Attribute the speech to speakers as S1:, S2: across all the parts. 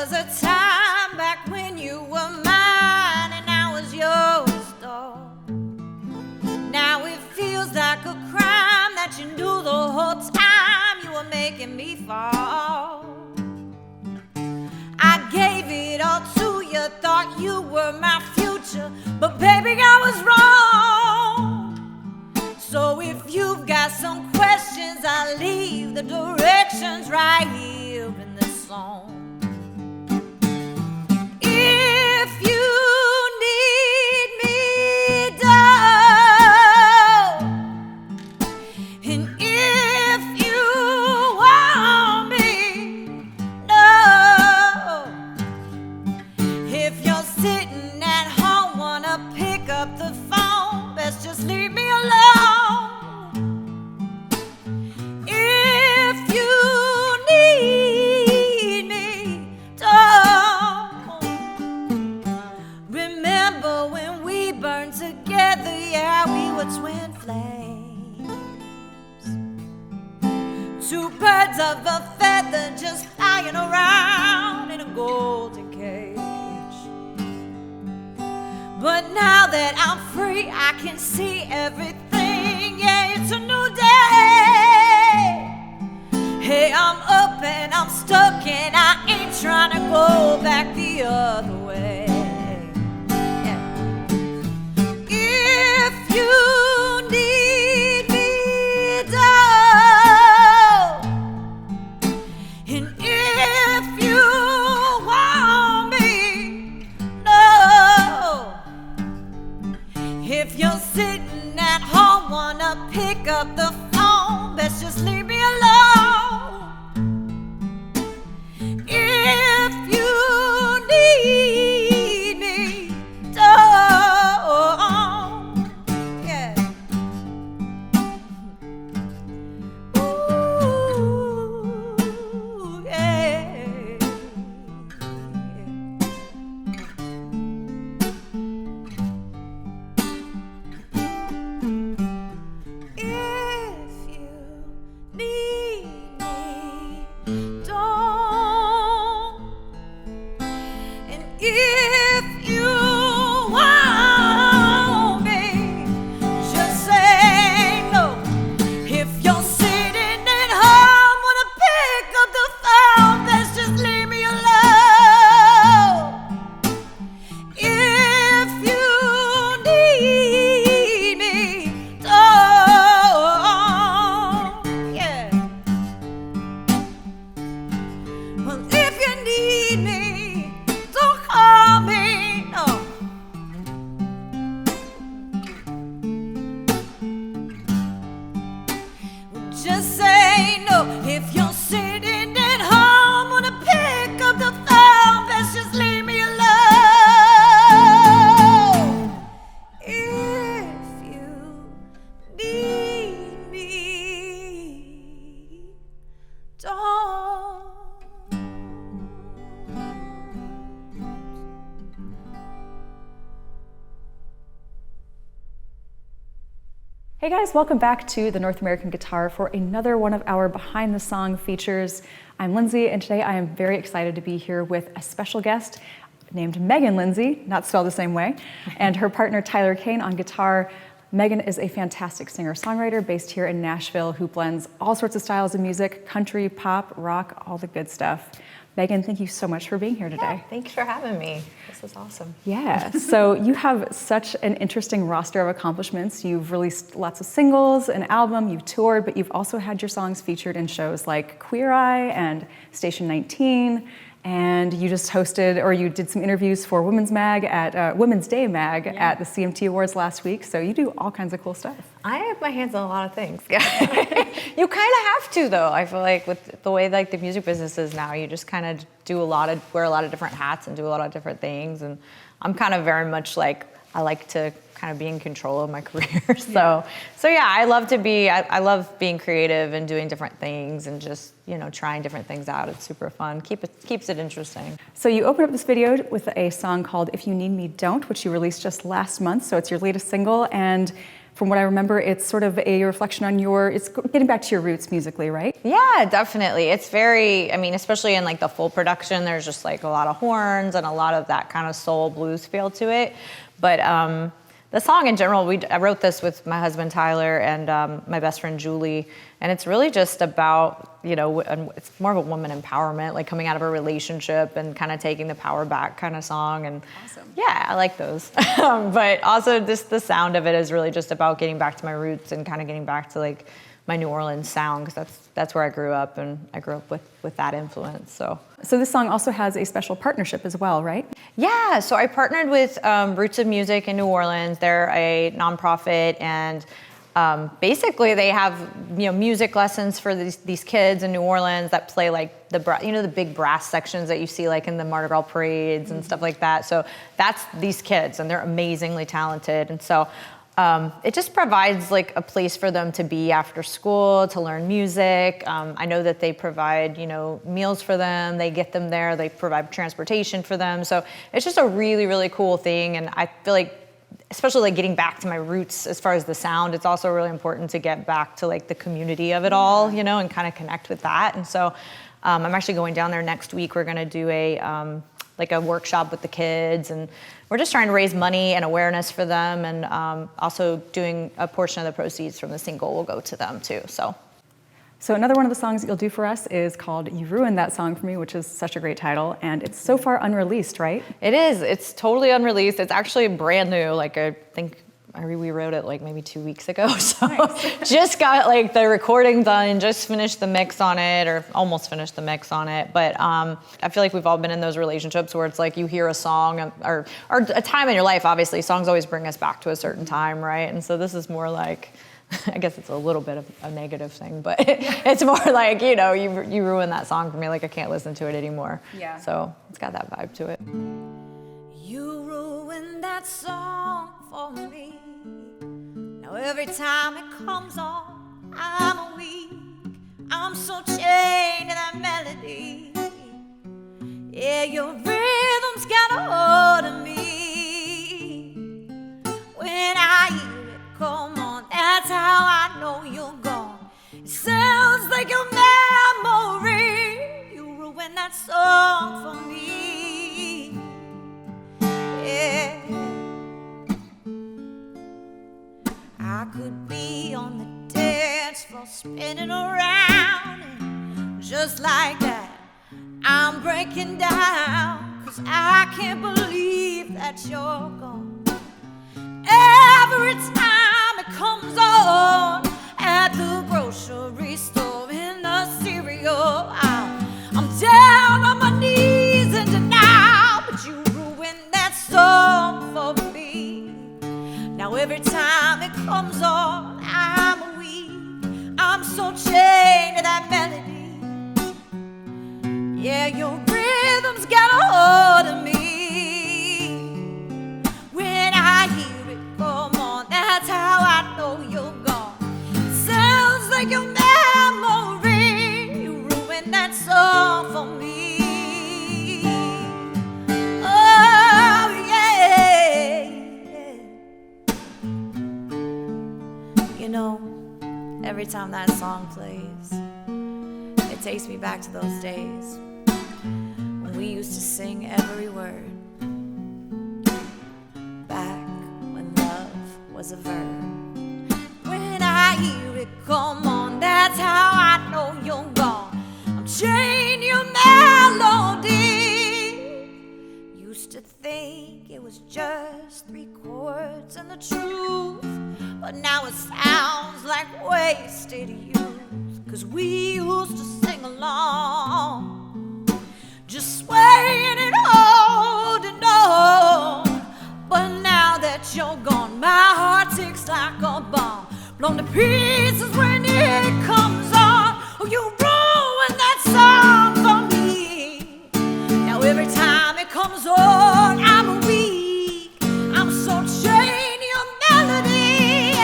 S1: was a time back when you were mine and I was yours, dog. Now it feels like a crime that you knew the whole time you were making me fall. I gave it all to you, thought you were my future, but baby, I was wrong. So if you've got some questions, I'll leave the directions right here in this song. If you need me, dog, and if you want me, no. If you're sitting at home, wanna pick up the phone, best just leave me alone. If you need me, don't. Remember when we burned together, yeah, we were twin flames. Two birds of a feather just flying around in a golden cage. But now that I'm free, I can see everything. Yeah, it's a new day. Hey, I'm up and I'm stuck and I ain't trying to go back the other way. Yeah. If you need me, dog, and if you want me, no. If you're sitting at home, wanna pick up the phone, best just leave me alone. If you need me, don't. Yeah. Ooh, yeah. If you need me, don't. And if you want me, just say no. If you're sitting at home, wanna pick up the phone, let's just leave me alone. If you need me, don't. Yeah. Well, if you need me, don't call me. No. Just say no. If you're sitting at home, wanna pick up the phone, let's just leave me alone. If you need me, don't.
S2: Hey guys, welcome back to the North American Guitar for another one of our behind the song features. I'm Lindsay, and today I am very excited to be here with a special guest named Meghan Linsey, not spelled the same way, and her partner Tyler Cain on guitar. Meghan is a fantastic singer-songwriter based here in Nashville who blends all sorts of styles of music, country, pop, rock, all the good stuff. Meghan, thank you so much for being here today.
S3: Yeah, thanks for having me. This is awesome.
S2: Yeah, so you have such an interesting roster of accomplishments. You've released lots of singles, an album, you've toured, but you've also had your songs featured in shows like Queer Eye and Station 19, and you just hosted, or you did some interviews for Women's Day Mag at the CMT Awards last week, so you do all kinds of cool stuff.
S3: I have my hands on a lot of things. You kind of have to, though. I feel like with the way like the music business is now, you just kind of wear a lot of different hats and do a lot of different things. And I'm kind of very much like, I like to kind of be in control of my career. So yeah, I love being creative and doing different things and just, trying different things out. It's super fun. Keeps it interesting.
S2: So you open up this video with a song called If You Need Me, Don't, which you released just last month. So it's your latest single. And from what I remember, it's sort of a reflection on it's getting back to your roots musically, right?
S3: Yeah, definitely. It's very, I mean, especially in like the full production, there's just like a lot of horns and a lot of that kind of soul blues feel to it. But the song in general, I wrote this with my husband Tyler and my best friend Julie, and it's really just about, you know, it's more of a woman empowerment, like coming out of a relationship and kind of taking the power back kind of song. And
S2: awesome.
S3: Yeah, I like those. But also just the sound of it is really just about getting back to my roots and kind of getting back to like my New Orleans sound, because that's where I grew up, and I grew up with that influence. So
S2: this song also has a special partnership as well, right?
S3: Yeah, so I partnered with Roots of Music in New Orleans. They're a nonprofit, and basically they have, you know, music lessons for these kids in New Orleans that play like the big brass sections that you see like in the Mardi Gras parades and stuff like that. So that's these kids, and they're amazingly talented, and so. It just provides like a place for them to be after school, to learn music. I know that they provide, you know, meals for them. They get them there. They provide transportation for them. So it's just a really, really cool thing. And I feel like, especially like getting back to my roots as far as the sound, it's also really important to get back to like the community of it all, you know, and kind of connect with that. And so I'm actually going down there next week. We're going to do a workshop with the kids, and we're just trying to raise money and awareness for them, and also doing a portion of the proceeds from the single will go to them too. So
S2: another one of the songs that you'll do for us is called You Ruined That Song For Me, which is such a great title, and it's so far unreleased, right?
S3: It is. It's totally unreleased. It's actually brand new. Like I think we wrote it like maybe 2 weeks ago, so nice. Just got like the recording done, just finished the mix on it, or almost finished the mix on it. But I feel like we've all been in those relationships where it's like you hear a song or a time in your life. Obviously, songs always bring us back to a certain time, right? And so this is more like, I guess it's a little bit of a negative thing, but it's more like, you know, you ruined that song for me. Like I can't listen to it anymore. Yeah. So it's got that vibe to it.
S1: You ruined that song for me. Now every time it comes on, I'm weak. I'm so chained to that melody. Yeah, your rhythm's got a hold of me. When I hear it come on, that's how I know you're gone. It sounds like your memory. You ruined that song for me. Yeah. I could be on the dance floor spinning around, and just like that I'm breaking down, 'cause I can't believe that you're gone. Every time it comes on at the grocery store, in the cereal aisle, I'm down on my knees in denial, but you ruined that song for me. Now every time it comes on, I'm weak. I'm so chained to that melody. Yeah, your rhythm's got a hold of me. When I hear it come on, that's how I know you're gone. It sounds like your memory. You ruined that song for me. You know, every time that song plays, it takes me back to those days when we used to sing every word. Back when love was a verb. When I hear it come on, that's how I know you're gone. I'm chained to your melody. Used to think it was just 3 chords and the truth, but now it sounds like wasted youth. 'Cause we used to sing along, just swaying and holding on. But now that you're gone, my heart ticks like a bomb, blown to pieces when it comes on. Oh, you ruined that song for me. Now every time it comes on, I'm weak. I'm so chained to your melody.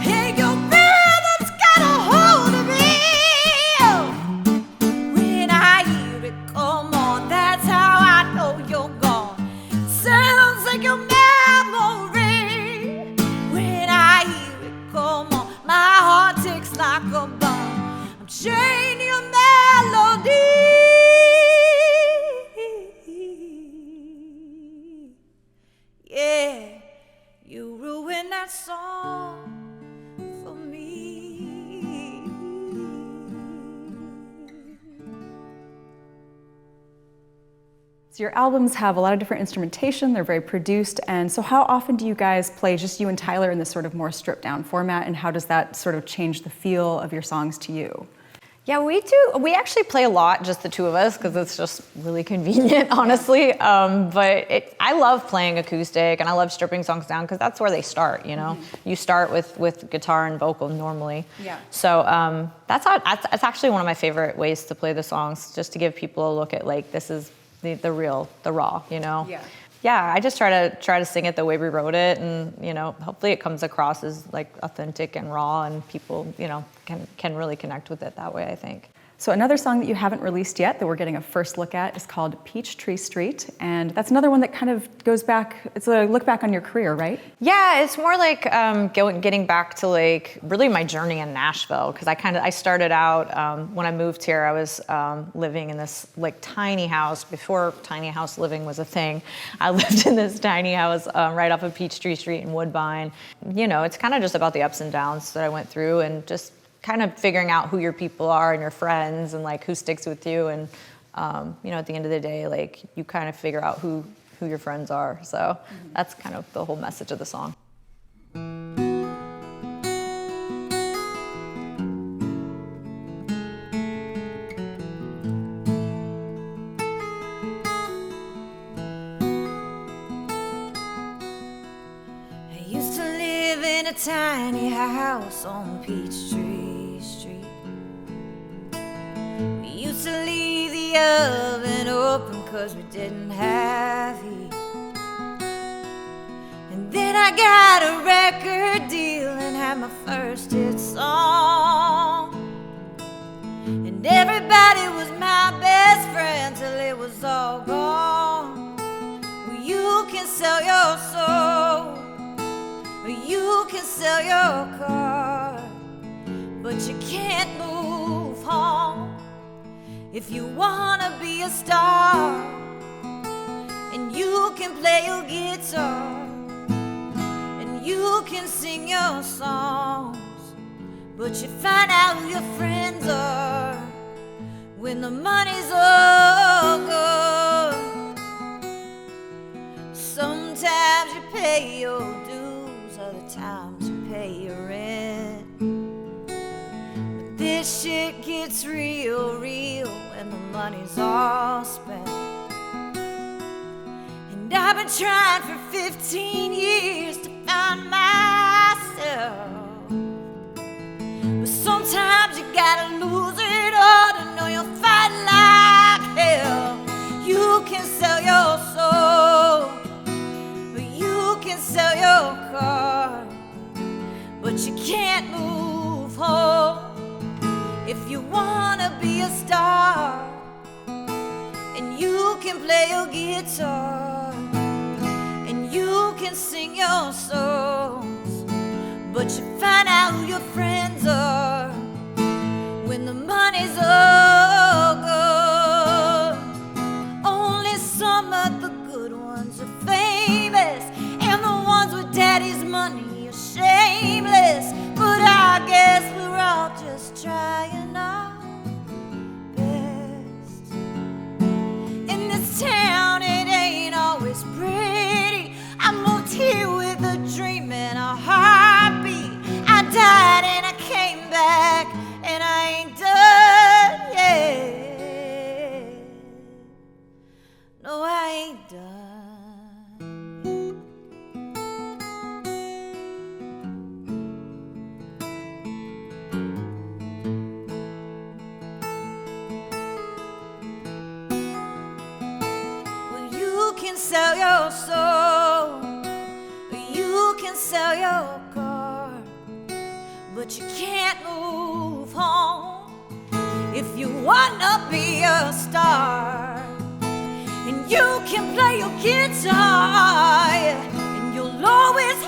S1: Hey, your rhythm's got a hold of me. When I hear it come on, that's how I know you're gone. Sounds like your memory. When I that song for me.
S2: So your albums have a lot of different instrumentation, they're very produced, and so how often do you guys play just you and Tyler in this sort of more stripped down format, and how does that sort of change the feel of your songs to you?
S3: Yeah, we do. We actually play a lot, just the two of us, because it's just really convenient, honestly. But I love playing acoustic, and I love stripping songs down, because that's where they start, you know? Mm-hmm. You start with guitar and vocal normally. Yeah. So that's actually one of my favorite ways to play the songs, just to give people a look at, like, this is the real, the raw, you know? Yeah. Yeah, I just try to sing it the way we wrote it, and, you know, hopefully it comes across as, like, authentic and raw, and people, you know, can really connect with it that way, I think.
S2: So another song that you haven't released yet that we're getting a first look at is called Peachtree Street, and that's another one that kind of goes back, it's a look back on your career, right?
S3: Yeah, it's more like getting back to, like, really my journey in Nashville, because I started out, when I moved here, I was living in this, like, tiny house. Before tiny house living was a thing, I lived in this tiny house right off of Peachtree Street in Woodbine. You know, it's kind of just about the ups and downs that I went through, and just kind of figuring out who your people are and your friends, and, like, who sticks with you, and you know, at the end of the day, like, you kind of figure out who your friends are. So that's kind of the whole message of the song.
S1: I used to live in a tiny house on Peachtree Street. We used to leave the oven open 'cause we didn't have heat. And then I got a record deal and had my first hit song. And everybody was my best friend till it was all gone. Well, you can sell your soul, or you can sell your car, but you can't move home if you wanna be a star. And you can play your guitar, and you can sing your songs, but you find out who your friends are when the money's all gone. Sometimes you pay your dues, other times you pay your rent. But this shit gets real when the money's all spent. And I've been trying for 15 years to find myself. But sometimes you gotta lose it all to know you'll fight like hell. You can sell your soul, or you can sell your car, but you can't move home if you wanna be a star. And you can play your guitar, and you can sing your songs, but you find out who your friends are when the money's all gone. Only some of the good ones are famous, and the ones with daddy's money are shameless. But I guess we're all just trying our best. In this town, it ain't always pretty. I moved here with a dream and a heartbeat. I died and I came back, and I ain't done yet. No, I ain't done. Well, you can sell your soul, or you can sell your car, but you can't move home if you wanna be a star. And you can play your guitar, and you'll always